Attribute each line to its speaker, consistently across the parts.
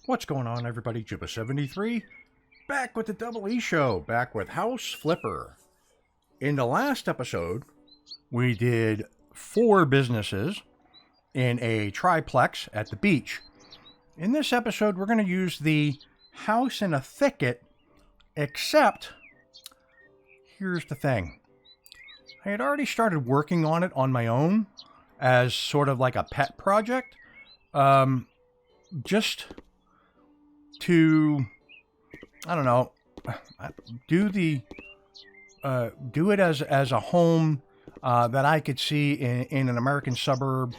Speaker 1: What's going on, everybody? Jibba73, back with the Double E Show, back with House Flipper. In the last episode, we did 4 businesses in a triplex at the beach. In this episode, we're going to use the house in a thicket, except, here's the thing. I had already started working on it on my own as sort of like a pet project. Just to, I don't know, do it as a home that I could see in an American suburb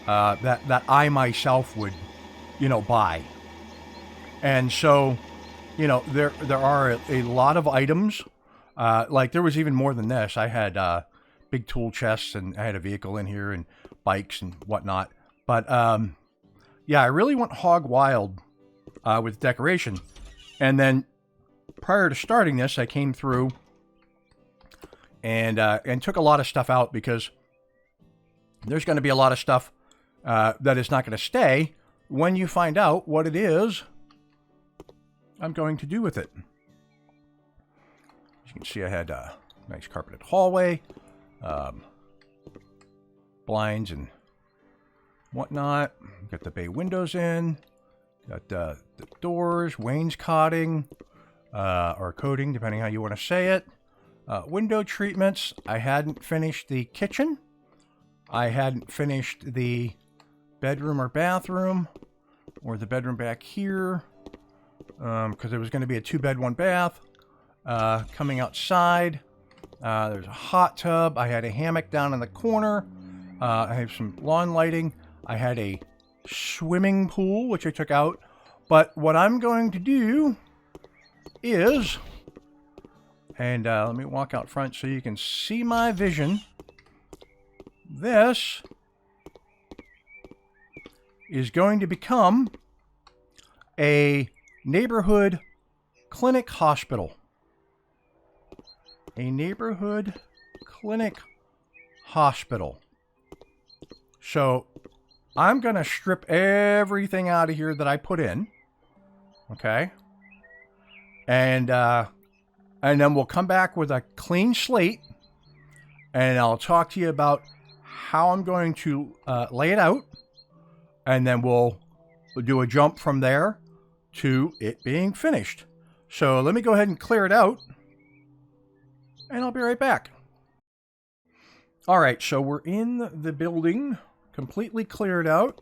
Speaker 1: that I myself would, buy. And so, there are a lot of items. Like there was even more than this. I had big tool chests, and I had a vehicle in here and bikes and whatnot. But yeah, I really went hog wild with decoration. And then prior to starting this, I came through and took a lot of stuff out because there's going to be a lot of stuff that is not going to stay when you find out what it is I'm going to do with it. As you can see, I had a nice carpeted hallway, blinds and whatnot. Got the bay windows in. Got the doors, wainscoting, or coating, depending how you want to say it. Window treatments. I hadn't finished the kitchen. I hadn't finished the bedroom or bathroom, or the bedroom back here, because it was going to be a 2-bed, 1-bath. Coming outside, there's a hot tub. I had a hammock down in the corner. I have some lawn lighting. I had a swimming pool, which I took out. But what I'm going to do is, and let me walk out front so you can see my vision. This is going to become a neighborhood clinic hospital. A neighborhood clinic hospital. So I'm going to strip everything out of here that I put in. Okay. And then we'll come back with a clean slate. And I'll talk to you about how I'm going to lay it out. And then we'll do a jump from there to it being finished. So let me go ahead and clear it out. And I'll be right back. All right, so we're in the building, completely cleared out.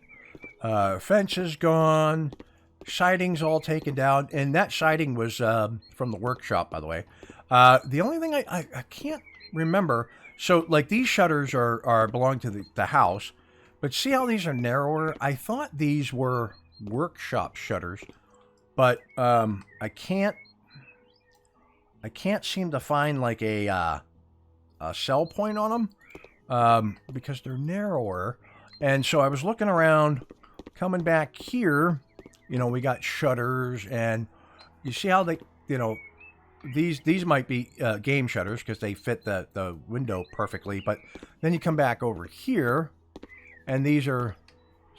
Speaker 1: Fence is gone. Siding's all taken down. And that siding was from the workshop, by the way. The only thing I can't remember, so like these shutters are belong to the house, but see how these are narrower? I thought these were workshop shutters, but I can't seem to find like a sell point on them because they're narrower. And so I was looking around, coming back here, we got shutters, and you see how they, these might be game shutters because they fit the window perfectly. But then you come back over here, and these are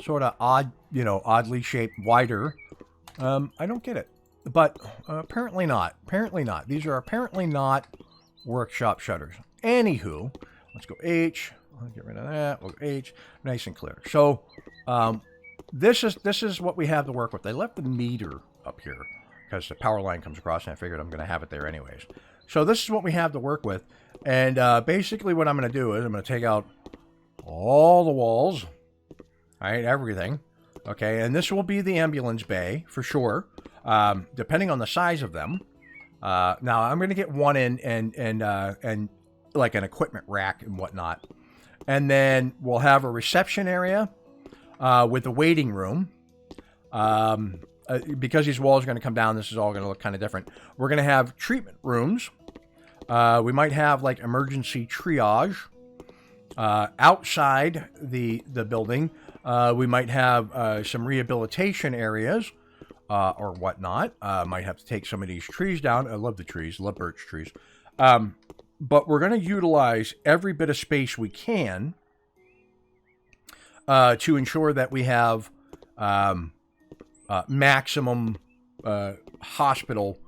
Speaker 1: sort of odd, oddly shaped, wider. I don't get it. But apparently not. Apparently not. These are apparently not workshop shutters. Anywho, let's go H. I'll get rid of that. We'll go H. Nice and clear. So this is what we have to work with. They left the meter up here because the power line comes across, and I figured I'm going to have it there anyways. So this is what we have to work with. And basically what I'm going to do is I'm going to take out all the walls. All right, everything. Okay, and this will be the ambulance bay for sure. Depending on the size of them. Now I'm going to get one in and like an equipment rack and whatnot. And then we'll have a reception area with a waiting room. Because these walls are going to come down, this is all going to look kind of different. We're going to have treatment rooms. We might have like emergency triage. Outside the building, we might have some rehabilitation areas. Or whatnot. Might have to take some of these trees down. I love the trees. Love birch trees. But we're going to utilize every bit of space we can to ensure that we have maximum hospital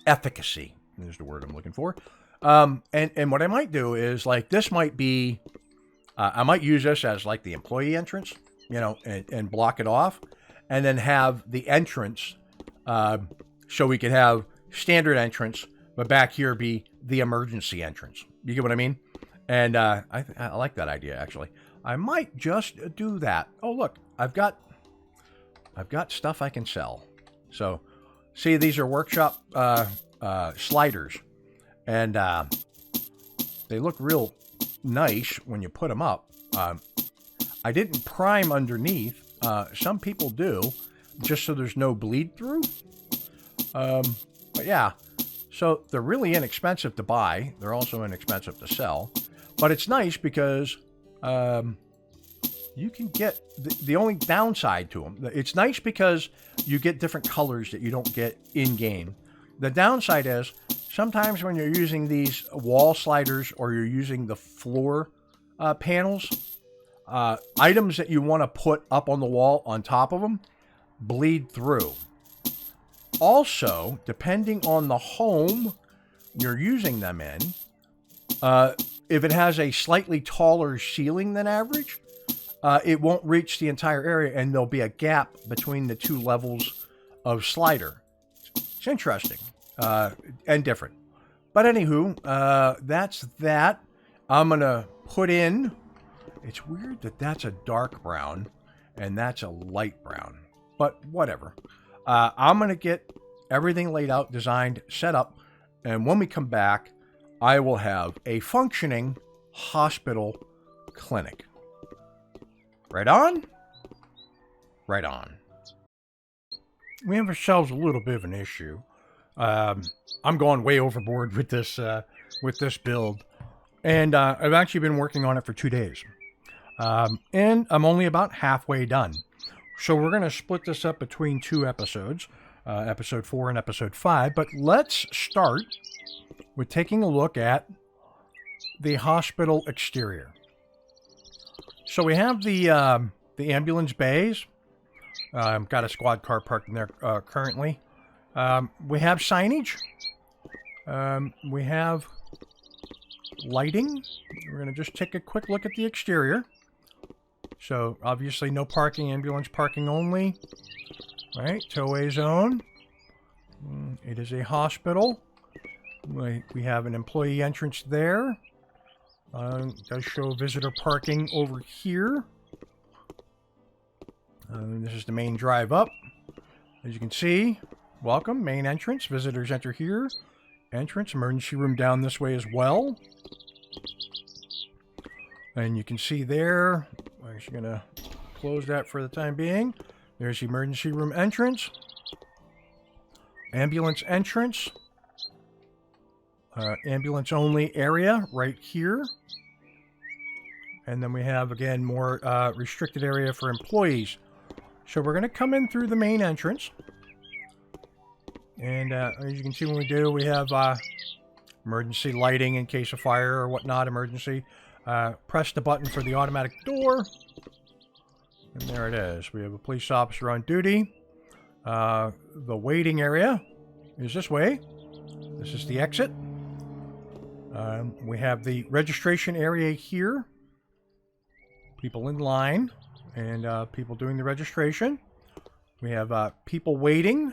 Speaker 1: efficacy is the word I'm looking for. And what I might do is, like, this might be, I might use this as like the employee entrance, you know, and block it off, and then have the entrance, so we could have standard entrance, but back here be the emergency entrance. You get what I mean? And I like that idea, actually. I might just do that. Oh, look, I've got stuff I can sell. So, see, these are workshop sliders, and they look real nice when you put them up. I didn't prime underneath. Some people do, just so there's no bleed through. But yeah, so they're really inexpensive to buy. They're also inexpensive to sell. But it's nice because you can get the only downside to them. It's nice because you get different colors that you don't get in-game. The downside is sometimes when you're using these wall sliders or you're using the floor panels, items that you want to put up on the wall on top of them bleed through. Also, depending on the home you're using them in, if it has a slightly taller ceiling than average, it won't reach the entire area, and there'll be a gap between the two levels of slider. It's interesting and different. But anywho, that's that. I'm going to put in... It's weird that that's a dark brown and that's a light brown. But whatever. I'm going to get everything laid out, designed, set up. And when we come back, I will have a functioning hospital clinic. Right on? Right on. We have ourselves a little bit of an issue. I'm going way overboard with this build. And I've actually been working on it for 2 days. And I'm only about halfway done. So we're going to split this up between 2 episodes, episode 4 and episode 5. But let's start with taking a look at the hospital exterior. So we have the ambulance bays. Got a squad car parked in there currently. We have signage. We have lighting. We're going to just take a quick look at the exterior. So, obviously, no parking, ambulance parking only. Right, towaway zone. It is a hospital. We have an employee entrance there. It does show visitor parking over here. This is the main drive up. As you can see, welcome, main entrance. Visitors enter here. Entrance, emergency room down this way as well. And you can see there, I'm actually going to close that for the time being. There's the emergency room entrance. Ambulance entrance. Ambulance only area right here. And then we have, again, more restricted area for employees. So we're going to come in through the main entrance. And as you can see when we do, we have emergency lighting in case of fire or whatnot, emergency. Press the button for the automatic door. And there it is. We have a police officer on duty. The waiting area is this way. This is the exit. We have the registration area here. People in line and people doing the registration. We have people waiting.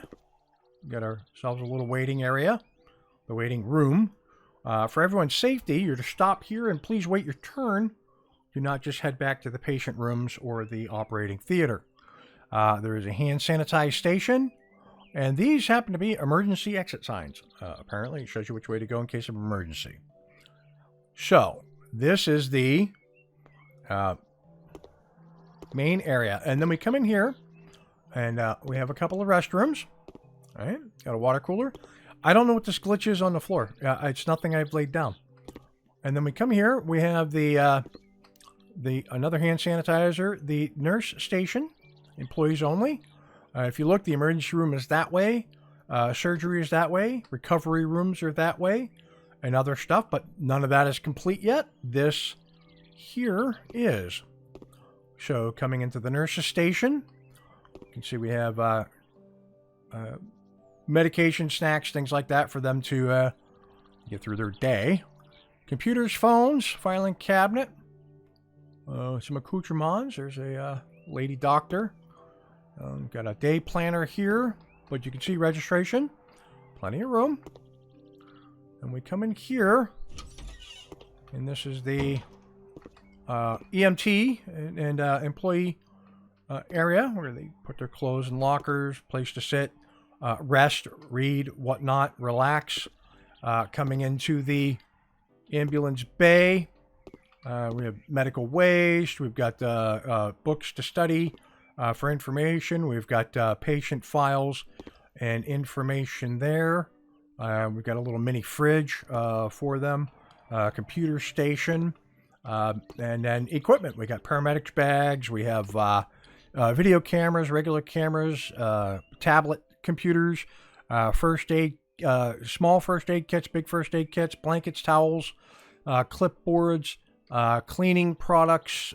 Speaker 1: We got ourselves a little waiting area. The waiting room. For everyone's safety, you're to stop here and please wait your turn. Do not just head back to the patient rooms or the operating theater. There is a hand sanitized station, and these happen to be emergency exit signs. Apparently, it shows you which way to go in case of emergency. So, this is the main area. And then we come in here, and we have a couple of restrooms. All right, got a water cooler. I don't know what this glitch is on the floor. It's nothing I've laid down. And then we come here. We have the another hand sanitizer. The nurse station, employees only. If you look, the emergency room is that way. Surgery is that way. Recovery rooms are that way, and other stuff. But none of that is complete yet. This here is. So coming into the nurse's station, can see we have medication, snacks, things like that for them to get through their day. Computers, phones, filing cabinet, some accoutrements. There's a lady doctor. Got a day planner here, but you can see registration. Plenty of room. And we come in here, and this is the EMT and employee area where they put their clothes in lockers, place to sit, rest, read, whatnot, relax. Coming into the ambulance bay, we have medical waste. We've got books to study for information. We've got patient files and information there. We've got a little mini fridge for them, computer station, and then equipment. We got paramedics bags. We have video cameras, regular cameras, tablet computers, first aid, small first aid kits, big first aid kits, blankets, towels, clipboards, cleaning products,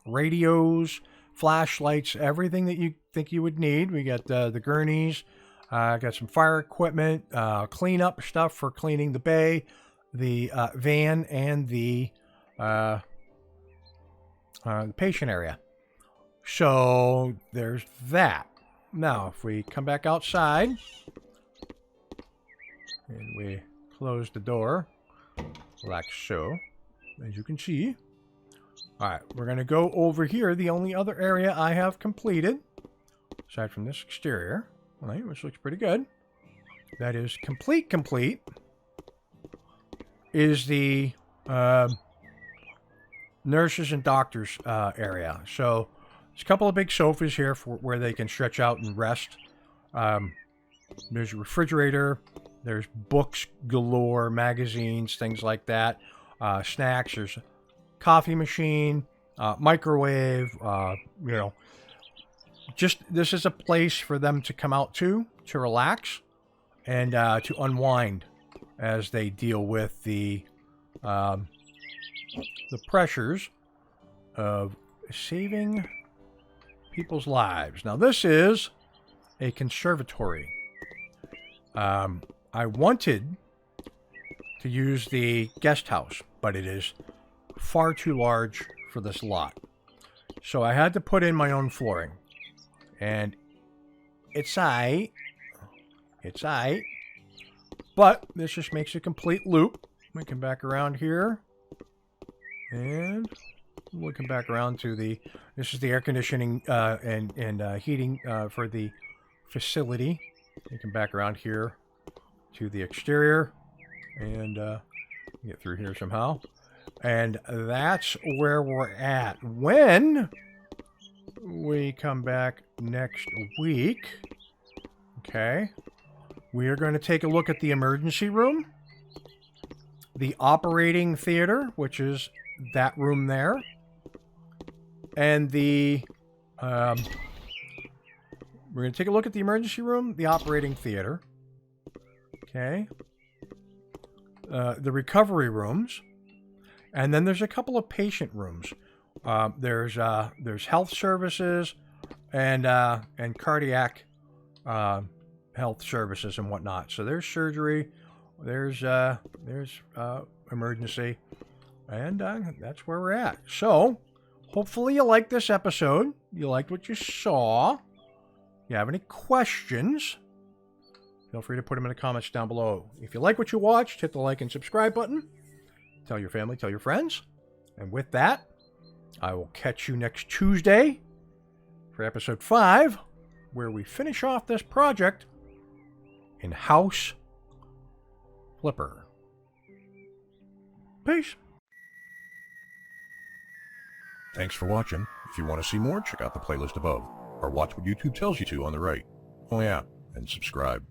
Speaker 1: radios, flashlights, everything that you think you would need. We got the gurneys, got some fire equipment, cleanup stuff for cleaning the bay, the van, and the patient area. So there's that. Now, if we come back outside and we close the door like so, as you can see. All right, we're going to go over here. The only other area I have completed, aside from this exterior, right, which looks pretty good, that is complete, is the nurses and doctors area. So there's a couple of big sofas here for where they can stretch out and rest. There's a refrigerator. There's books galore, magazines, things like that. Snacks. There's a coffee machine, microwave. Just this is a place for them to come out to relax and to unwind as they deal with the pressures of saving people's lives. Now, this is a conservatory. I wanted to use the guest house, but it is far too large for this lot. So I had to put in my own flooring. And it's aight. It's aight. But this just makes a complete loop. We come back around here. And we'll come back around to this is the air conditioning and heating for the facility. We come back around here to the exterior and get through here somehow. And that's where we're at. When we come back next week, okay, we are going to take a look at the emergency room, the operating theater, which is that room there, and the we're going to take a look at the emergency room, the operating theater, okay, the recovery rooms, and then there's a couple of patient rooms. There's health services and cardiac health services and whatnot. So there's surgery, there's emergency, and that's where we're at. So hopefully you liked this episode. You liked what you saw. If you have any questions, feel free to put them in the comments down below. If you like what you watched, hit the like and subscribe button. Tell your family, tell your friends. And with that, I will catch you next Tuesday for episode 5, where we finish off this project in House Flipper. Peace.
Speaker 2: Thanks for watching. If you want to see more, check out the playlist above, or watch what YouTube tells you to on the right. Oh yeah, and subscribe.